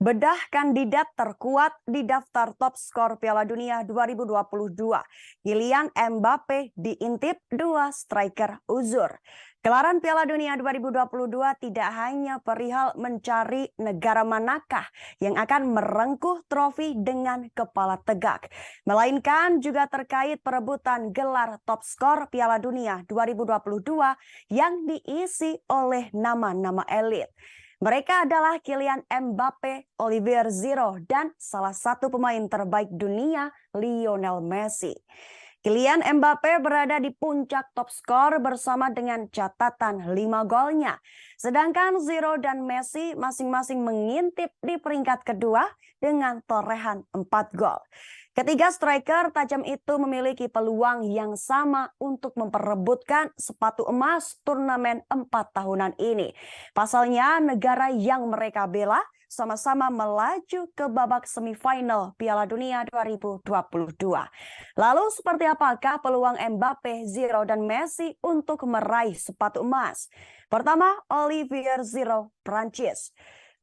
Bedah kandidat terkuat di daftar top skor Piala Dunia 2022. Kylian Mbappe diintip dua striker uzur. Gelaran Piala Dunia 2022 tidak hanya perihal mencari negara manakah yang akan merengkuh trofi dengan kepala tegak, melainkan juga terkait perebutan gelar top skor Piala Dunia 2022 yang diisi oleh nama-nama elit. Mereka adalah Kylian Mbappe, Olivier Giroud, dan salah satu pemain terbaik dunia, Lionel Messi. Kylian Mbappe berada di puncak top skor bersama dengan catatan 5 golnya. Sedangkan Giroud dan Messi masing-masing mengintip di peringkat kedua dengan torehan 4 gol. Ketiga striker tajam itu memiliki peluang yang sama untuk memperebutkan sepatu emas turnamen 4 tahunan ini. Pasalnya negara yang mereka bela sama-sama melaju ke babak semifinal Piala Dunia 2022. Lalu seperti apakah peluang Mbappe, Giroud, dan Messi untuk meraih sepatu emas? Pertama, Olivier Giroud, Prancis.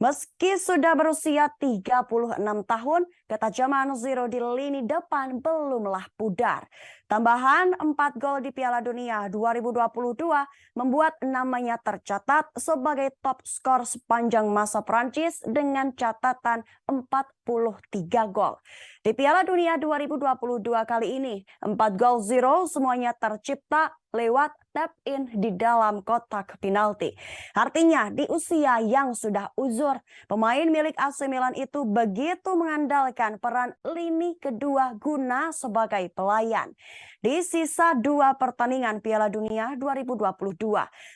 Meski sudah berusia 36 tahun, ketajaman Giroud di lini depan belumlah pudar. Tambahan 4 gol di Piala Dunia 2022 membuat namanya tercatat sebagai top skor sepanjang masa Prancis dengan catatan 43 gol. Di Piala Dunia 2022 kali ini, 4 gol Giroud semuanya tercipta lewat tap in di dalam kotak penalti. Artinya di usia yang sudah uzur, pemain milik AC Milan itu begitu mengandalkan peran lini kedua guna sebagai pelayan. Di sisa 2 pertandingan Piala Dunia 2022,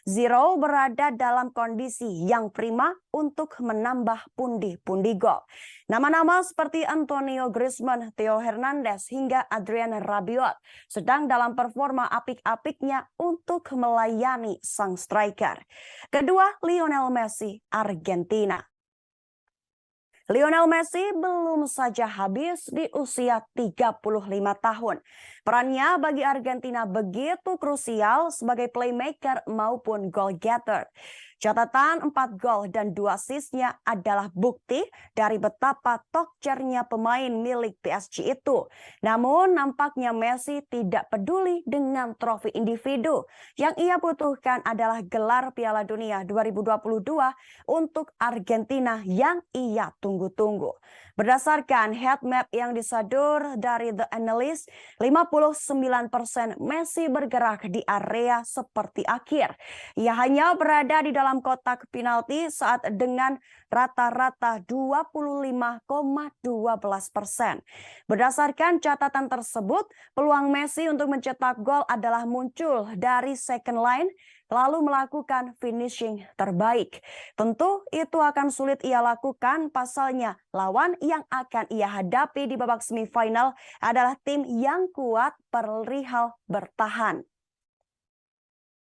Giroud berada dalam kondisi yang prima untuk menambah pundi-pundi gol. Nama-nama seperti Antonio Griezmann, Theo Hernandez, hingga Adrien Rabiot sedang dalam performa apik-apiknya untuk melayani sang striker. Kedua, Lionel Messi, Argentina. Lionel Messi belum saja habis di usia 35 tahun. Perannya bagi Argentina begitu krusial sebagai playmaker maupun goal getter. Catatan 4 gol dan 2 assist-nya adalah bukti dari betapa tokcernya pemain milik PSG itu. Namun nampaknya Messi tidak peduli dengan trofi individu. Yang ia butuhkan adalah gelar Piala Dunia 2022 untuk Argentina yang ia tunggu-tunggu. Berdasarkan heat map yang disadur dari The Analyst, 59% Messi bergerak di area seperti akhir. Ia hanya berada di dalam kotak penalti saat dengan rata-rata 25,12%. Berdasarkan catatan tersebut, peluang Messi untuk mencetak gol adalah muncul dari second line lalu melakukan finishing terbaik. Tentu itu akan sulit ia lakukan, pasalnya lawan yang akan ia hadapi di babak semifinal adalah tim yang kuat perihal bertahan.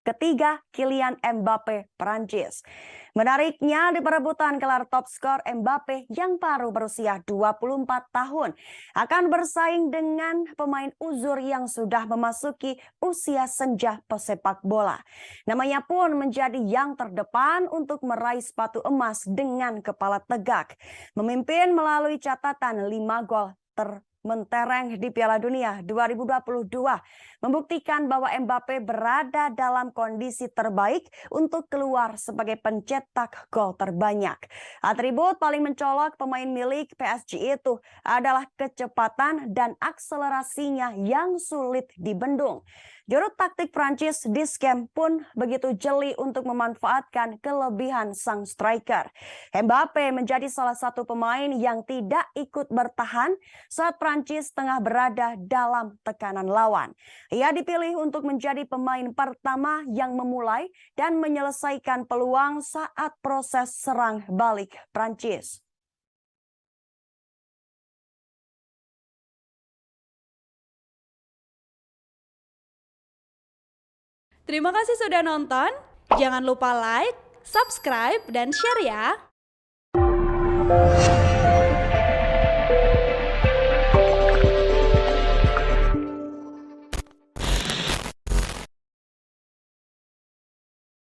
Ketiga, Kylian Mbappe, Prancis. Menariknya di perebutan gelar top skor, Mbappe yang baru berusia 24 tahun akan bersaing dengan pemain uzur yang sudah memasuki usia senja pesepak bola. Namanya pun menjadi yang terdepan untuk meraih sepatu emas dengan kepala tegak. Memimpin melalui catatan 5 gol mentereng di Piala Dunia 2022 membuktikan bahwa Mbappe berada dalam kondisi terbaik untuk keluar sebagai pencetak gol terbanyak. Atribut paling mencolok pemain milik PSG itu adalah kecepatan dan akselerasinya yang sulit dibendung. Juru taktik Prancis Deschamps pun begitu jeli untuk memanfaatkan kelebihan sang striker. Mbappe menjadi salah satu pemain yang tidak ikut bertahan saat Prancis tengah berada dalam tekanan lawan. Ia dipilih untuk menjadi pemain pertama yang memulai dan menyelesaikan peluang saat proses serang balik Prancis. Terima kasih sudah nonton. Jangan lupa like, subscribe, dan share ya.